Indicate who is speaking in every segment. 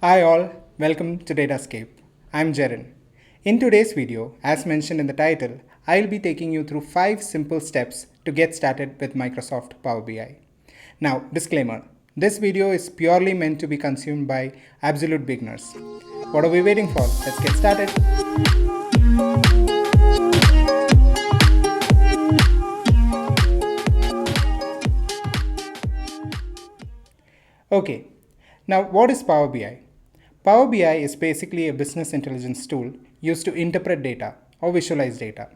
Speaker 1: Hi all, welcome to Datascape. I'm Jaren. In today's video, as mentioned in the title, I'll be taking you through 5 simple steps to get started with Microsoft Power BI. Now, disclaimer, this video is purely meant to be consumed by absolute beginners. What are we waiting for? Let's get started. Okay, now what is Power BI? Power BI is basically a business intelligence tool used to interpret data or visualize data.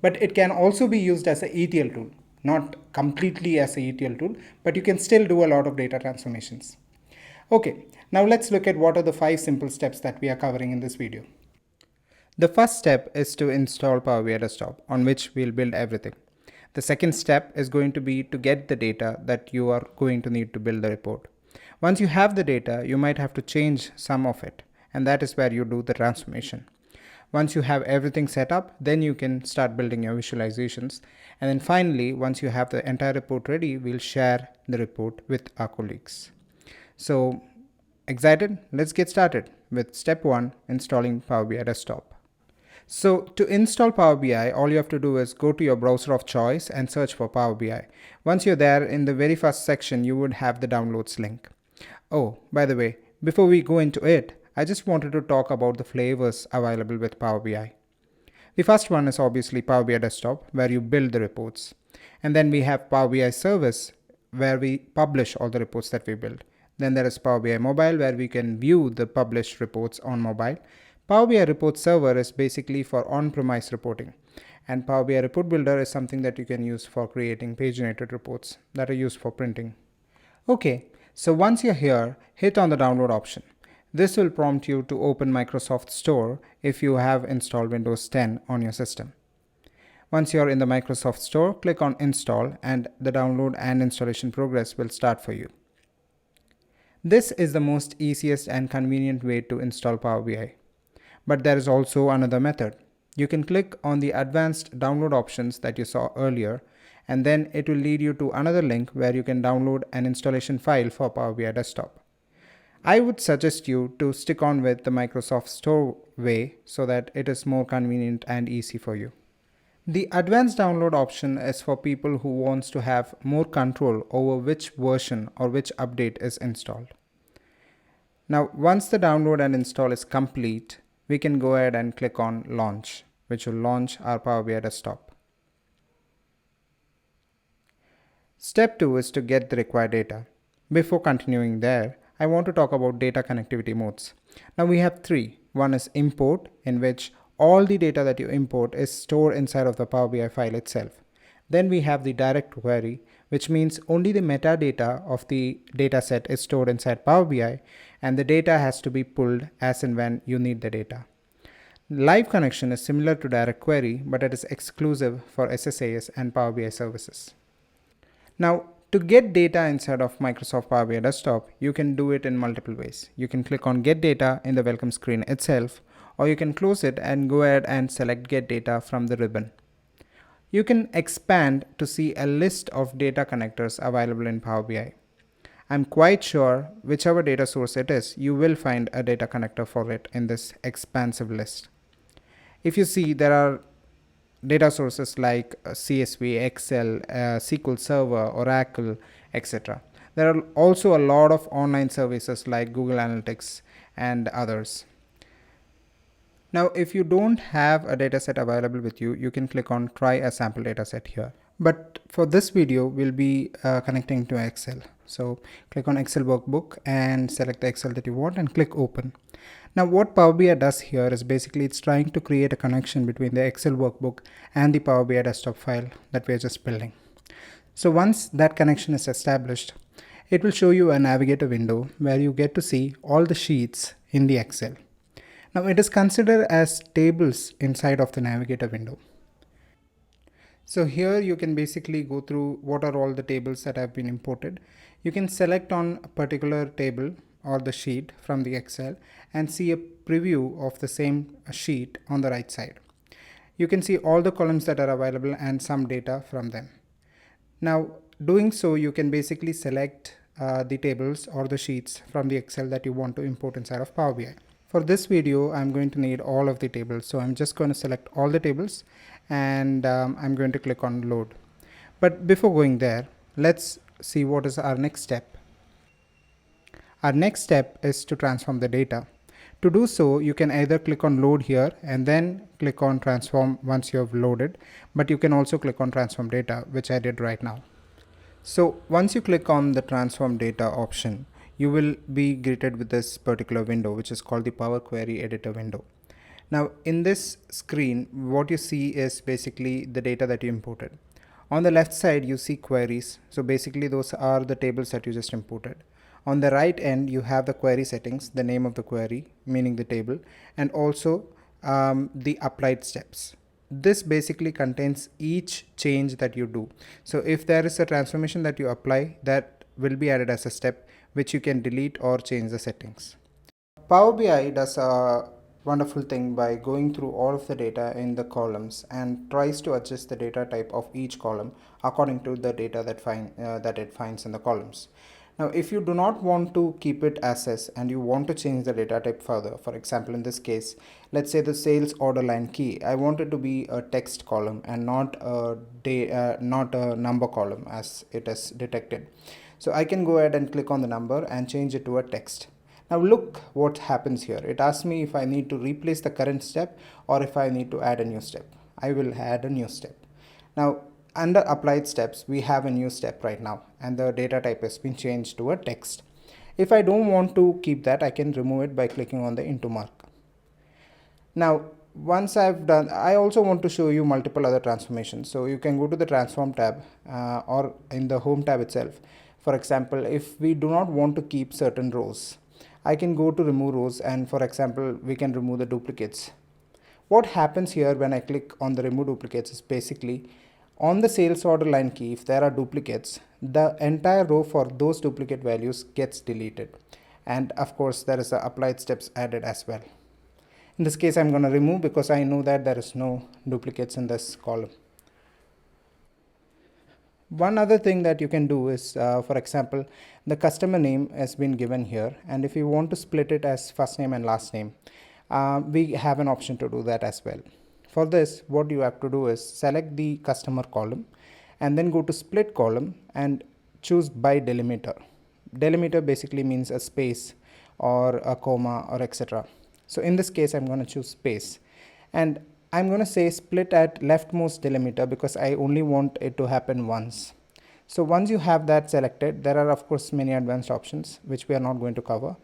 Speaker 1: But it can also be used as an ETL tool, not completely as an ETL tool, but you can still do a lot of data transformations. Okay, now let's look at what are the 5 simple steps that we are covering in this video. The first step is to install Power BI Desktop, on which we'll build everything. The second step is going to be to get the data that you are going to need to build the report. Once you have the data, you might have to change some of it, and that is where you do the transformation. Once you have everything set up, then you can start building your visualizations. And then finally, once you have the entire report ready, we'll share the report with our colleagues. So, excited? Let's get started with step 1, installing Power BI Desktop. So to install Power BI, all you have to do is go to your browser of choice and search for Power BI. Once you're there, in the very first section, you would have the downloads link. Oh, by the way, before we go into it, I just wanted to talk about the flavors available with Power BI. The first one is obviously Power BI Desktop, where you build the reports. And then we have Power BI Service, where we publish all the reports that we build. Then there is Power BI Mobile, where we can view the published reports on mobile. Power BI Report Server is basically for on-premise reporting. And Power BI Report Builder is something that you can use for creating paginated reports that are used for printing. Okay, so once you're here, hit on the download option. This will prompt you to open Microsoft Store if you have installed Windows 10 on your system. Once you're in the Microsoft Store, click on Install and the download and installation progress will start for you. This is the most easiest and convenient way to install Power BI. But there is also another method. You can click on the advanced download options that you saw earlier, and then it will lead you to another link where you can download an installation file for Power BI Desktop. I would suggest you to stick on with the Microsoft Store way so that it is more convenient and easy for you. The advanced download option is for people who wants to have more control over which version or which update is installed. Now, once the download and install is complete, we can go ahead and click on Launch, which will launch our Power BI Desktop. Step 2 is to get the required data. Before continuing there, I want to talk about data connectivity modes. Now we have 3. One is import, in which all the data that you import is stored inside of the Power BI file itself. Then we have the direct query, which means only the metadata of the dataset is stored inside Power BI, and the data has to be pulled as and when you need the data. Live connection is similar to direct query, but it is exclusive for SSAS and Power BI services. Now, to get data inside of Microsoft Power BI Desktop, you can do it in multiple ways. You can click on Get Data in the welcome screen itself, or you can close it and go ahead and select Get Data from the ribbon. You can expand to see a list of data connectors available in Power BI. I'm quite sure whichever data source it is, you will find a data connector for it in this expansive list. If you see, there are data sources like CSV, Excel, SQL Server, Oracle, etc. There are also a lot of online services like Google Analytics and others. Now, if you don't have a dataset available with you, you can click on Try a Sample Dataset here. But for this video, we'll be connecting to Excel. So click on Excel Workbook and select the Excel that you want and click Open. Now what Power BI does here is basically it's trying to create a connection between the Excel Workbook and the Power BI Desktop file that we're just building. So once that connection is established, it will show you a navigator window where you get to see all the sheets in the Excel. Now it is considered as tables inside of the navigator window. So here you can basically go through what are all the tables that have been imported. You can select on a particular table or the sheet from the Excel and see a preview of the same sheet on the right side. You can see all the columns that are available and some data from them. Now, doing so, you can basically select the tables or the sheets from the Excel that you want to import inside of Power BI. For this video, I'm going to need all of the tables. So I'm just going to select all the tables and I'm going to click on load. But before going there, let's see what is our next step. Our next step is to transform the data. To do so, you can either click on load here and then click on transform once you have loaded, but you can also click on transform data, which I did right now. So once you click on the transform data option, you will be greeted with this particular window, which is called the Power Query Editor window. Now in this screen, what you see is basically the data that you imported. On the left side, you see queries. So basically those are the tables that you just imported. On the right end, you have the query settings, the name of the query, meaning the table, and also the applied steps. This basically contains each change that you do. So if there is a transformation that you apply, that will be added as a step, which you can delete or change the settings. Power BI does a wonderful thing by going through all of the data in the columns and tries to adjust the data type of each column according to the data that it finds in the columns. Now, if you do not want to keep it as is and you want to change the data type further, for example, in this case, let's say the sales order line key, I want it to be a text column and not a number column as it is detected. So I can go ahead and click on the number and change it to a text. Now look what happens here. It asks me if I need to replace the current step or if I need to add a new step. I will add a new step. Now under applied steps, we have a new step right now and the data type has been changed to a text. If I don't want to keep that, I can remove it by clicking on the into mark. Now once I've done, I also want to show you multiple other transformations. So you can go to the transform tab or in the home tab itself. For example, if we do not want to keep certain rows, I can go to remove rows, and for example, we can remove the duplicates. What happens here when I click on the remove duplicates is basically on the sales order line key, if there are duplicates, the entire row for those duplicate values gets deleted. And of course, there is a applied steps added as well. In this case, I'm going to remove because I know that there is no duplicates in this column. One other thing that you can do is, for example, the customer name has been given here, and if you want to split it as first name and last name, we have an option to do that as well. For this, what you have to do is select the customer column and then go to split column and choose by delimiter. Delimiter basically means a space or a comma or etc. So in this case, I'm going to choose space, and I'm going to say split at leftmost delimiter because I only want it to happen once. So once you have that selected, there are of course many advanced options which we are not going to cover.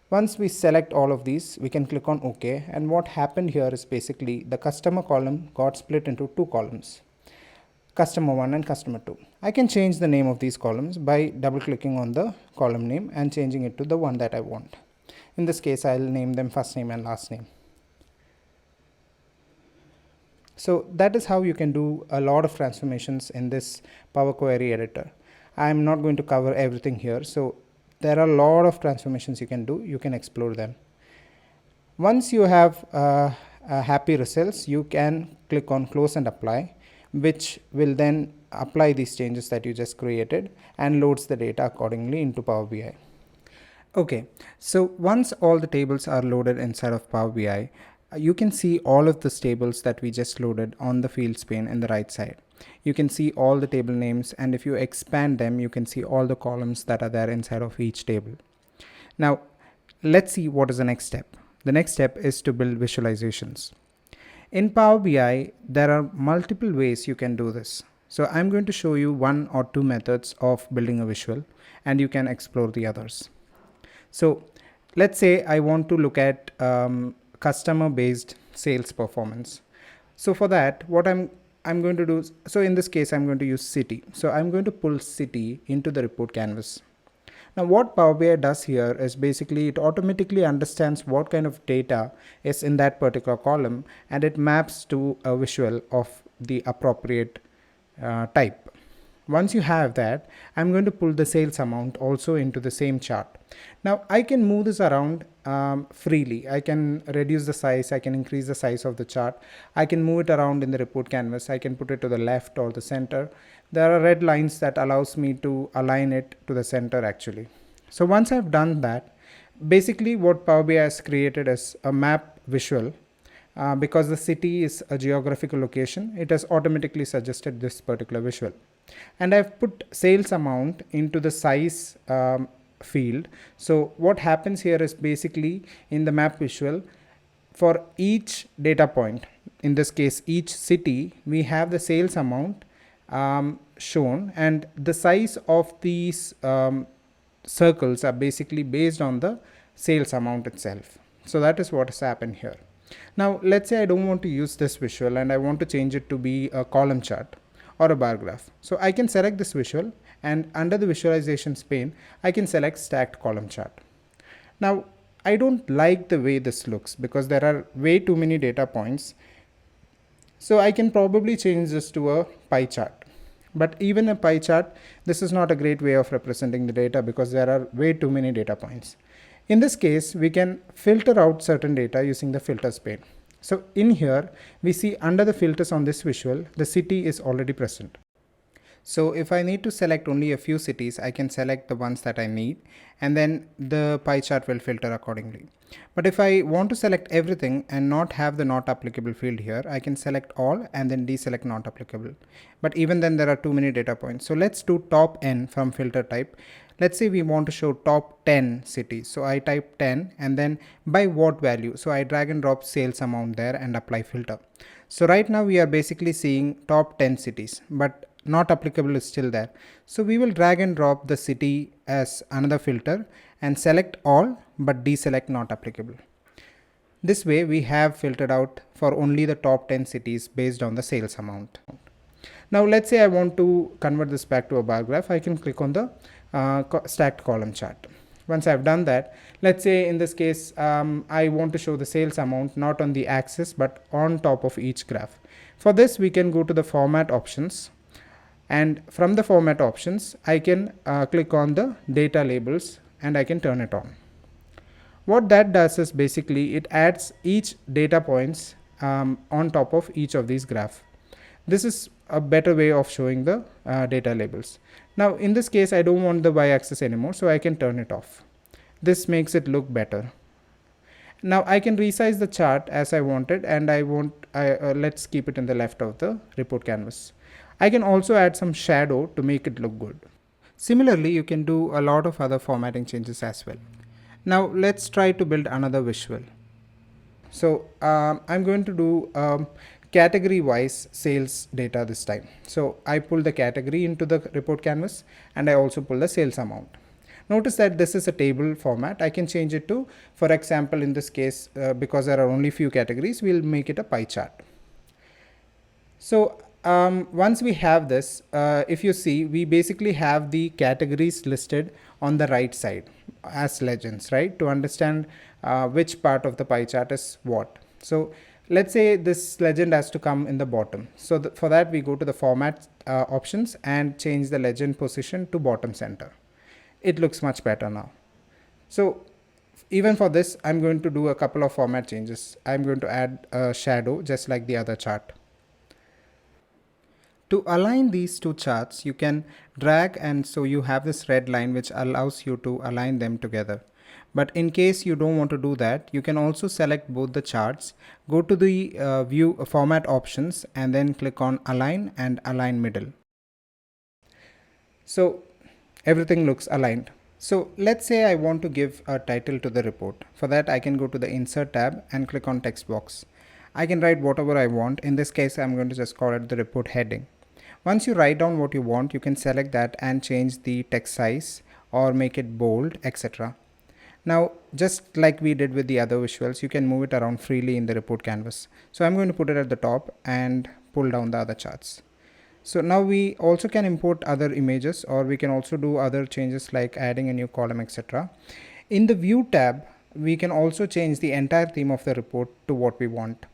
Speaker 1: Once we select all of these, we can click on OK, and what happened here is basically the customer column got split into two columns, customer 1 and customer 2. I can change the name of these columns by double clicking on the column name and changing it to the one that I want. In this case, I'll name them first name and last name. So that is how you can do a lot of transformations in this Power Query Editor. I'm not going to cover everything here. So there are a lot of transformations you can do. You can explore them. Once you have happy results, you can click on close and apply, which will then apply these changes that you just created and loads the data accordingly into Power BI. Okay, so once all the tables are loaded inside of Power BI, you can see all of the tables that we just loaded on the fields pane in the right side. You can see all the table names, and if you expand them, you can see all the columns that are there inside of each table. Now, let's see what is the next step. The next step is to build visualizations. In Power BI, there are multiple ways you can do this. So I'm going to show you one or two methods of building a visual, and you can explore the others. So let's say I want to look at customer based sales performance. So for that, what I'm going to do, so in this case, I'm going to use city. So I'm going to pull city into the report canvas. Now what Power BI does here is basically it automatically understands what kind of data is in that particular column, and it maps to a visual of the appropriate type. Once you have that, I'm going to pull the sales amount also into the same chart. Now I can move this around freely. I can reduce the size, I can increase the size of the chart, I can move it around in the report canvas, I can put it to the left or the center. There are red lines that allows me to align it to the center actually. So once I've done that, basically what Power BI has created is a map visual. Because the city is a geographical location, it has automatically suggested this particular visual. And I've put sales amount into the size field. So what happens here is basically in the map visual, for each data point, in this case each city, we have the sales amount shown, and the size of these circles are basically based on the sales amount itself. So that is what has happened here. Now let's say I don't want to use this visual and I want to change it to be a column chart or a bar graph. So I can select this visual, and under the visualizations pane I can select stacked column chart. Now I don't like the way this looks because there are way too many data points. So I can probably change this to a pie chart. But even a pie chart, this is not a great way of representing the data because there are way too many data points. In this case, we can filter out certain data using the filters pane. So in here, we see under the filters on this visual, the city is already present. So if I need to select only a few cities, I can select the ones that I need, and then the pie chart will filter accordingly. But if I want to select everything and not have the not applicable field here, I can select all and then deselect not applicable. But even then there are too many data points. So let's do top n from filter type. Let's say we want to show top 10 cities. So I type 10 and then by what value. So I drag and drop sales amount there and apply filter. So right now we are basically seeing top 10 cities, but not applicable is still there. So we will drag and drop the city as another filter and select all but deselect not applicable. This way we have filtered out for only the top 10 cities based on the sales amount. Now let's say I want to convert this back to a bar graph. I can click on the stacked column chart. Once I've done that, let's say in this case I want to show the sales amount not on the axis but on top of each graph. For this we can go to the format options, and from the format options I can click on the data labels and I can turn it on. What that does is basically it adds each data points on top of each of these graphs. This is a better way of showing the data labels. Now in this case I don't want the y-axis anymore, so I can turn it off. This makes it look better. Now I can resize the chart as I wanted, and let's keep it in the left of the report canvas. I can also add some shadow to make it look good. Similarly, you can do a lot of other formatting changes as well. Now let's try to build another visual. So I'm going to do category wise sales data this time. So I pull the category into the report canvas and I also pull the sales amount. Notice that this is a table format. I can change it to, for example, in this case, because there are only few categories, we'll make it a pie chart. So once we have this, if you see, we basically have the categories listed on the right side as legends, right? To understand which part of the pie chart is what. So let's say this legend has to come in the bottom. So for that we go to the format options and change the legend position to bottom center. It looks much better now. So even for this, I'm going to do a couple of format changes. I'm going to add a shadow just like the other chart. To align these two charts, you can drag, and so you have this red line which allows you to align them together. But in case you don't want to do that, you can also select both the charts, go to the view format options and then click on align and align middle. So everything looks aligned. So let's say I want to give a title to the report. For that I can go to the insert tab and click on text box. I can write whatever I want. In this case I'm going to just call it the report heading. Once you write down what you want, you can select that and change the text size or make it bold, etc. Now just like we did with the other visuals, you can move it around freely in the report canvas. So I'm going to put it at the top and pull down the other charts. So now we also can import other images, or we can also do other changes like adding a new column, etc. In the view tab, we can also change the entire theme of the report to what we want.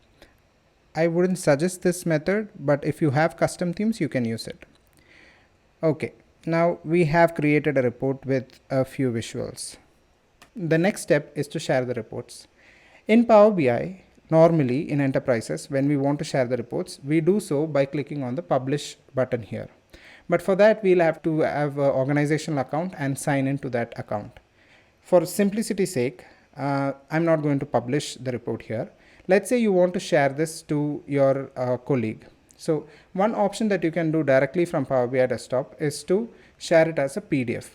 Speaker 1: I wouldn't suggest this method, but if you have custom themes, you can use it. Okay, now we have created a report with a few visuals. The next step is to share the reports. In Power BI, normally in enterprises, when we want to share the reports, we do so by clicking on the publish button here. But for that, we'll have to have an organizational account and sign into that account. For simplicity's sake, I'm not going to publish the report here. Let's say you want to share this to your colleague. So one option that you can do directly from Power BI desktop is to share it as a PDF.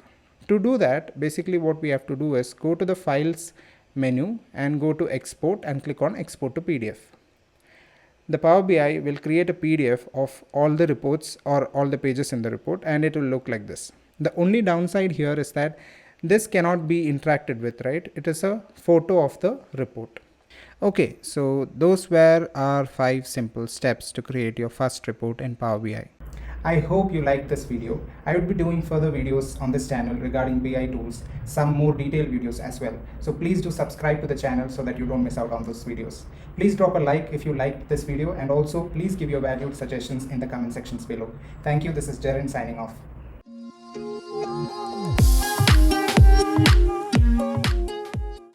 Speaker 1: To do that, basically what we have to do is go to the files menu and go to export and click on export to PDF. The Power BI will create a PDF of all the reports or all the pages in the report, and it will look like this. The only downside here is that this cannot be interacted with, right? It is a photo of the report. Okay, so those were our 5 simple steps to create your first report in Power BI. I hope you liked this video. I will be doing further videos on this channel regarding BI tools, some more detailed videos as well. So please do subscribe to the channel so that you don't miss out on those videos. Please drop a like if you liked this video, and also please give your valued suggestions in the comment sections below. Thank you. This is Jaren signing off.